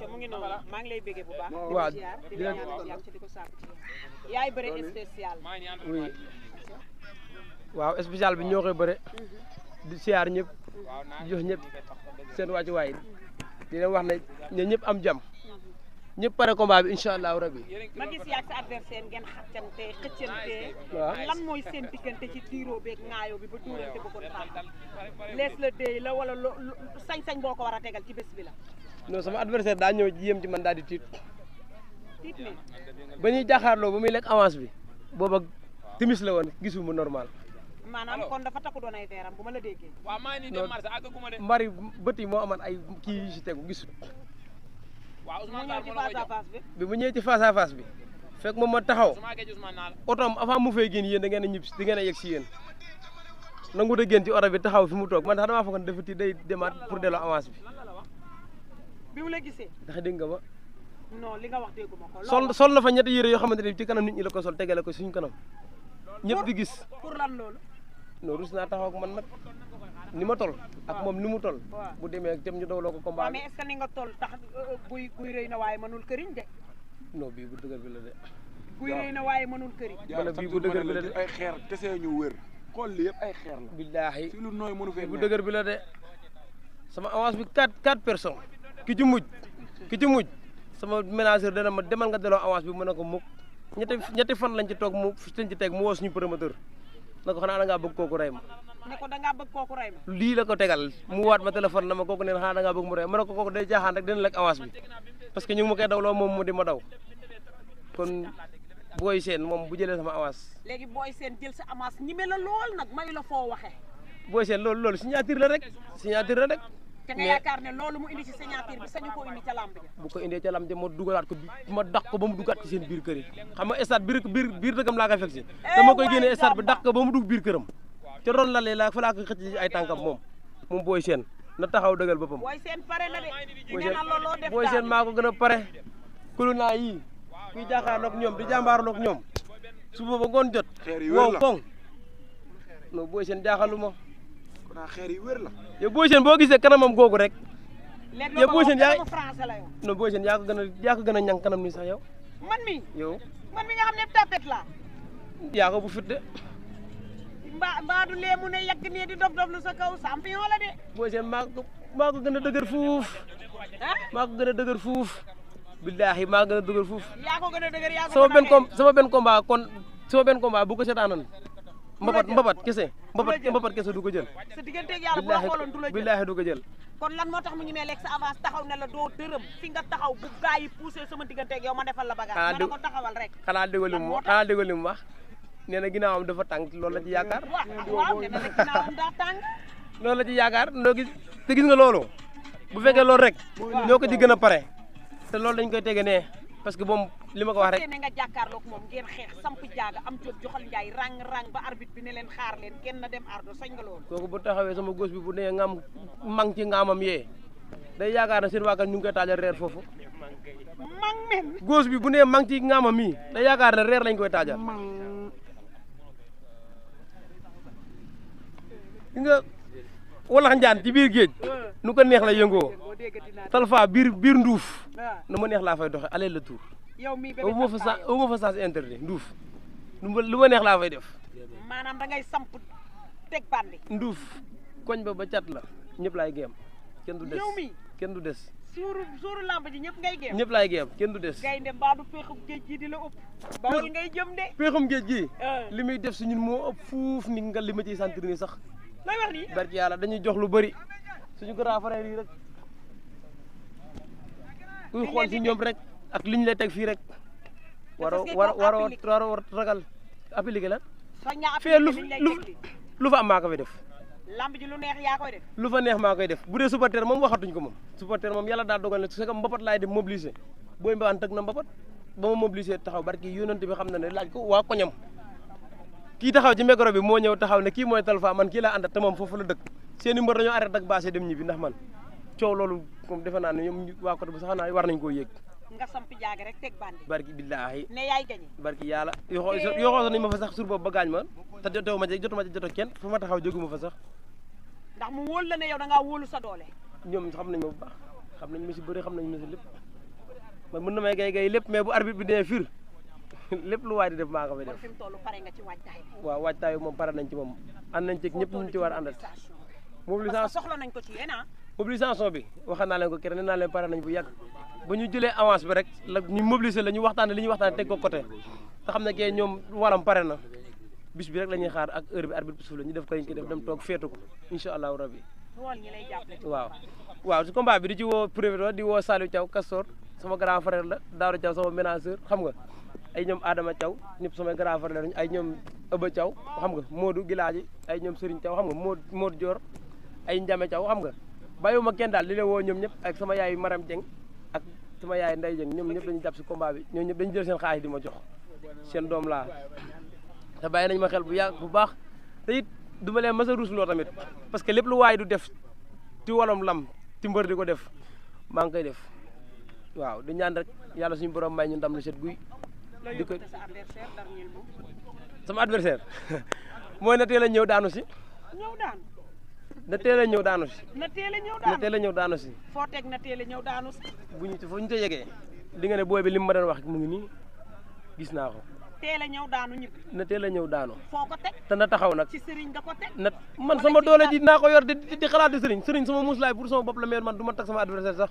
acca mu ngi noonu maa ngi lay bëggee bu baax. waaw di la ñaanal yàlla ci di ko sàkku ci yow. yaay bëre spécial. oui waaw spécial bi ñoo koy bëre di siyaar ñëpp di jox ñëpp seen wàccuwaay di leen wax ne ñëpp am jàmm ñëpp pare combat bi incha allahu rabi. ma gis yaag sa adversaire ngeen xàccante xëccante. waaw lan mooy seen diggante ci tiiroo beeg ŋaayoo bi ba dóorante ba ko tax lees la déy la wala sañ-sañ boo ko war a tegal ci bés bi la. non sama adversaire daa ñëw yéem ci man daal di tiit tiit ne ba ñuy jàkkaarloo ba muy lekk avance bi booba timis la woon gisuma normal. maanaam kon dafa takku doon ay veeram bu ma la déggee. waaw maa ngi nii dem marché àggaguma de. mbari bët yi moo amoon ay kii yu si tegu gisul. waaw mu Ousmane ñëw Tall ci face à face bi. bi mu ñëwee ci face à face bi fekk moom ma taxaw Ousmane Gueye Ousmane Naal. otoom avant mu fay génn yéen da ngeen a ñib da ngeen a yegg si yéen nangu da génn ci oto bi taxaw fi mu toog man sax damaa foog ne dafa ti day demaat pour delloo avance bi lan la wax bi mu la gisee. ndax dégg nga ma non li nga wax dégguma ko. sol na fa ñetti yére yoo xamante ne ci kanam nit ñi la ko sol tegale ko suñu kanam ñëpp di gis pour lan loolu. non rus naa taxaw ak man nag ni ma tol ak moom ni mu tol waaw. bu demee ak dem ñu dawloo ko combat waaw bi mais est-ce que ni nga toll tax guy rëy na waaye mënul këriñ de. non bii bu dëgër bi la de guy rëy na waaye mënul këriñ. wala bii bu dëgër bi la de ay xeer kese ñu wër xool li yëpp ay xeer la billaahi si lu nooy mënu fee bu dëgër bi la de sama avance bi quatre personnes ki ci mujj sama ménageur dana ma demal nga delloo avance bi mu ne ko mukk ñetti fan lañ ci toog mu lañ ci teg mu woo suñu promoteur na ko xanaa da ngaa bëgg kooku rey ma ne ko da ngaa bëgg kooku rey ma. lii la ko tegal mu waat ma téléphone na ma kooku neen xanaa da ngaa bëgg mu rey ma ne ko kooku day jaaxaan rek dina lekk avance bi parce que ñu ngi ma koy dawloo moom mu di ma daw kon booy seen moom bu jëlee sama avance léegi booy seen jël sa avance ñime la lool nag mayu la foo waxee. booy seen loolu signature la rek te nga yaakaar ne loolu mu indi ci signature bi sañu ko indi ca lamb ja. bu ko indee ca lam ja ma dugalaat ko ma dàq ko ba mu duggaat ci seen biir kër yi xam nga stade biir dëkkam laa koy fekk si dama koy génnee stade bi dàq ko ba mu dugg biir këram ca ron lalee laa fa laa koy xëcc ci ay tànkam moom booy seen na taxaw dëggal boppam booy seen pare na de. nee na looloo def booy seen maa ko gën a pare kulu naa yii kuy jàkkaarloog ñoom di jàmbaarloog ñoom su booba ngoon jot xeer yi wér la koŋ non booy seen jaaxaluma kon xeer yi wér la yow booy seen boo gisee kanamam googu rek léegi yow booy seen yaa français la yow. non booy seen yaa ko gën a ñàng kanam nii sax yow man mi nga xam ne tapet la yaa ko bu fit de mbaa du lee mu ne yàgg nii di dof lu sa kaw champion la de. booy seen maa ko gën a dëgër fuuf maa ko gën a dëgër fuuf billaahi maa gën a dëgër fuuf yaa ko gën a dëgër yaa ko sama benn combat bu ko seetaanoon mbapat kese du ko jël sa digganteeg yàlla bu la xooloon du la jël billaahi du ko jël kon lan moo tax mu ñu mee lekk sa avance taxaw ne la doo dërëm fi nga taxaw bu gaa yi poussé sama digganteeg yow ma defal la bagage ma ne ko taxawal rek xanaa déggoo li mu wax nee na ginnaawam dafa tàng loolu la ci yaakaar waaw nee na ginnaawam daa tàng loolu la ci yaakaar te gis nga loolu bu fekkee loolu rek ñoo ko ci gën a pare te loolu dañ koy tege nee parce que moom li ma ko wax rek ne nga jàkkaarloog moom ngeen xeex samp jaaga am jot joxal njaay rang ba arbitre bi ne leen xaar leen kenn na dem ardo sañ nga loolu kooku bu taxawee sama gos bi bu nee ngam mang ci ngaamam yee day yaakaar ne seen waakal ñu ngi koy taajal reer foofu mang men gos bi bu nee mang ci ngaamam yi day yaakaar ne reer lañ koy taajal nga walax njaan ci biir géej nu ko neex la yëngoo talfa biir nduuf nu ma neex laa fay doxe aller le tour yow mii aw ma fa sens interdit nduuf lu ma neex laa fay def maanaam da ngay samp teg bandi nduuf koñ ba cat la ñëpp laay géem kenn du des yow mii kenn du des suuru lamb ji ñëpp ngay géem ñëpp laay géem kenn du des gaynde mbaa du peexum géej gi di la ëpp bawol ngay jëm de peexum géej gi li muy def si ñun moo ëpp fuuf ni nga li ma ciy sentir nii sax lay wax nii barki yàlla dañuy jox lu bëri suñu grand frère yi rek kuy xool si ñoom rek ak liñ lay teg fii rek waroo ragal appliqué la fee lu fa am maa ko fi def lamb ji lu neex yaa koy def lu fa neex maa koy def bu dee supporter moom waxatuñ ko moom supporter moom yàlla daal dogal ne su fekkee mbapat laay dem mobiliser booy mbaan tëg na mbapat ba ma mobiliser taxaw barki yónnante bi xam na ne laaj ko waa koñam kii taxaw ci micro bi moo ñëw taxaw ne kii mooy Talfa man kii laa àndat te moom foofu la dëkk seen i mbër dañoo arrêté ak bâché dem ñibbi ndax man coow loolu moom defe naa ne ñoom waa côté bu sax naa war nañ koo yëg nga samp jaage rek teg bandi barki billaahi ne yaay gañe barki yàlla yoo xooso nañ ma fa sax sur boobu ba gaañ ma te jotuma ci joto kenn fu ma taxaw jóguma fa sax ndax mu wóolu la ne yow da ngaa wóolu sa doole ñoom xam nañ ma bu baax xam nañ ma si bëri xam nañ ma si lépp man mën na may gay lépp mais bu arbitre bi dee fir lépp lu waay di def maa ko fay kon def fi mu toll pare nga ci waajtaay bi. waaw waajtaay moom pare nañ ci moom ànd nañ ci ñëpp ñu ci war a àndal parce que mobilisation soxla nañ ko ci yéen ah. mobilisation bi waxaan naa leen ko keroog nee naa leen pare nañ bu yàgg ba ñu jëlee avance bi rek la ñu mobiliser la ñu waxtaane li ñuy waxtaane teg ko côté te xam ne kee ñoom waram pare na bis bi rek la ñuy xaar ak heure bi arbitre bi suuf la ñu def ko ñu ko def dem toog feetu ko incha allahu rabbi wool ñi lay jàppale ci waaw waaw si combat bi di ci woo président di woo Saliou Thiaw Castor sama grand frère la Daouda Thiaw sama ménageur xam nga ay ñoom Adama Thiaw ñëpp sama grand frère lañu ay ñoom Aba Thiaw xam nga Modou Gilaaji ay ñoom Serigne Thiaw xam nga Modou Dior ay Ndiame Thiaw xam nga bàyyiwuma kenn daal di leen woo ñoom ñëpp ak sama yaay Maram Dieng ak sama yaay Ndeye Dieng ñoom ñëpp dañuy jàpp si combat bi ñoom ñëpp dañu jël seen xaalis di ma jox seen doom laa te bàyyi nañ ma xel bu yàgg bu baax te it du ma leen mës a ruusloo tamit parce que lépp lu waay du def ci wolom lam ci mbër di ko def maa ngi koy def waaw di ñaan rek yàlla suñu borom may ñu ndam lu set guy di ko sa adversaire dernier mot. sama adversaire mooy na teel a ñëw daanu si ñëw daan na teel a ñëw daanu si na teel a ñëw na daanu teel a ñëw daanu si foo teg na teel a ñëw daanu si. fu ñu te yegee di nga ne booy bi li mu ma doon wax mu ngi nii gis naa ko teel a ñëw daanu ñibbi. na teel a ñëw daanu foo ko teg te na taxaw nag ci sëriñ nga ko teg. na man sama doole ji naa ko yor di xalaat di sëriñ sama muslaay pour sama bopp la mais man du ma tag sama adversaire sax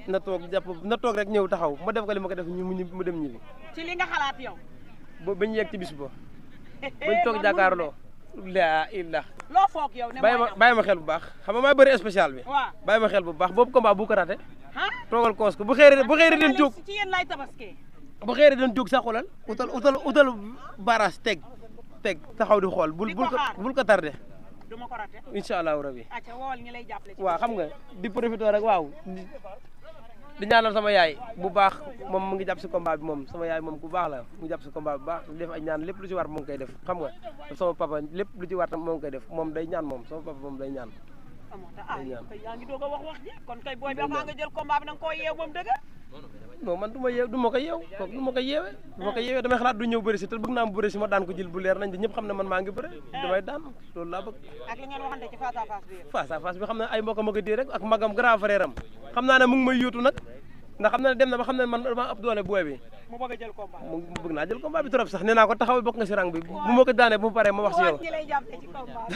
na toog jàpp na toog rek ñëw taxaw ma def ko li ma ko def mu dem ñibbi ci li nga xalaat yow. ba ñu yegg ci bis ba bañ toog jàkkaarloo laa illah loo foog yow ne bàyyi ma xel bu baax xam nga maa bëri spécial bi waaw bàyyi ma xel bu baax boobu combat bu ko raté ah toogal koos ko bu xëyri den jóg ci yéen lay tabaskee. bu xëyri den jóg sax xoolal utal barage teg taxaw di xool bul ko tardé du ma ko raté. incha allahu rabi acca wool ñi lay jàppale ci. waaw xam nga di profité rek waaw di ñaanal sama yaay bu baax moom mu ngi jàpp si combat bi moom sama yaay moom ku baax la mu ngi jàpp si combat bu baax def ay ñaan lépp lu ci war mu ngi koy def xam nga sama papa lépp lu ci war tam moo ngi koy def moom day ñaan moom sama papa moom day ñaan kay yaa ngi doog a wax ji kon kay booy bi avant nga jël combat bi da nga koo yeew moom dëgg. non man du ma yeew du ma ko yeew kooku du ma ko yeewee damay xalaat du ñëw bëri si te bëgg naa mu bëri si ma daan ko jël bu leer nañ di ñëpp xam ne man maa ngi bëri damay daan loolu laa bëgg ak li ngeen waxante ci face à face bi face à face bi xam ne ay mbokk ma ko di rek ak magam grand frère am xam naa ne mu ngi may yóotu nag ndax xam na ne dem na ba xam ne man dama ëpp doole booy bi mu bëgg a jël combat mu bëgg naa jël combat bi trop sax nee naa ko taxaw bokk nga si rang bi bu ma ko daanee bu mu paree ma wax si yow ñi lay jàppale ci combat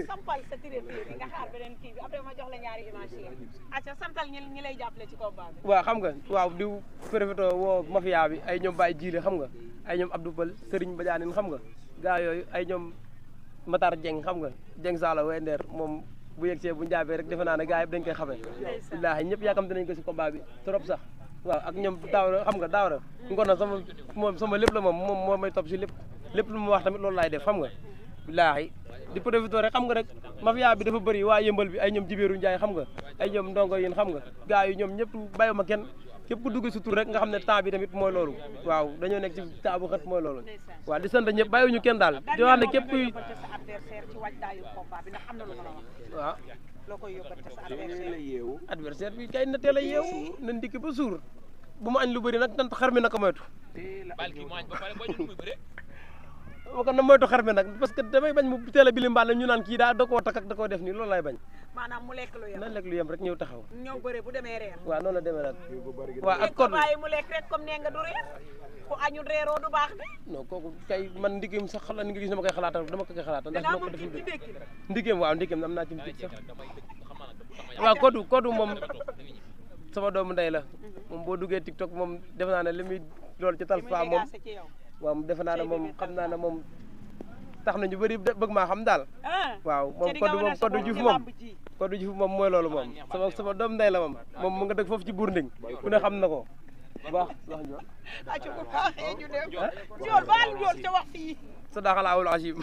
sampal sa tiré bi nga xaar beneen kii bi après ma jox la ñaari image yi acca santal ñi lay jàppale ci combat bi waaw xam nga waaw di profité woo mafia bi ay ñoom Baye Jiile xam nga ay ñoom Abdou Bal Serigne Badiane xam nga gaa yooyu ay ñoom Matar Dieng xam nga Dieng Sala Wender moom bu yegsee bu njaabee rek defe naa ne gaa yëpp dañ koy xamee billaahi ñëpp yaakamte nañ ko si combat bi trop sax waaw ak ñoom daawra xam nga daawra ngor na sama lépp la moom may topp si lépp lu mu wax tamit loolu laay def xam nga billaahi di profité rek xam nga rek mafia bi dafa bëri waa yëmbal bi ay ñoom Jibéeru Njaay xam nga ay ñoom ndongo yéen xam nga gaa yi ñoom ñëpp bàyyiwuma kenn képp ku dugg si tur rek nga xam ne temps bi tamit mooy loolu waaw dañoo nekk ci temps bu xat mooy loolu waaw di sant ñëpp bàyyiwuñu kenn daal di wax ne képp kuy sa adversaire ci waajtaayu combat bi ndax am na lu ma la wax waaw loo koy yóbbante sa la adversaire yeewu adversaire bi kay na teel a yeewu na ndikki ba suur bu ma añ lu bëri nag tant xar mi na ko moytu bal ki mooñ ba pare boo ñu muy bëre ma ko na moytu xar mi nag parce que damay bañ mu teel a bilimbaal ñu naan kii da koo takk ak da koo def nii loolu lay bañ maanaam mu lekk lu yem na lekk lu yem rek ñëw taxaw ñëw bëre bu demee reer waaw noonu la demee nag waaw ak code bàyyi mu lekk rek comme nee nga du reer ku añul reeroo du baax bi non kooku kay man ndigéem sax xalaat ni nga gis dama koy xalaatal dama ko koy xalaatal ndax dama ko deful ci ndékki ndigéem waaw ndigéem am naa ci ndig sax waaw code moom sama doomu ndey la moom boo duggee TikTok moom defe naa ne li muy loolu ci Talfa moom waaw defe naa ne moom xam naa ne moom tax na ñu bëri bëgg maa xam daal waaw moom Codou Diouf moom mooy loolu moom sama doom ndey la moom mu nga dëkk foofu ci Bourding ku ne xam na ko bu baax wax ñu acca bu baaxee ñu dem jool baal jool ca wax fii sadaqallahul azim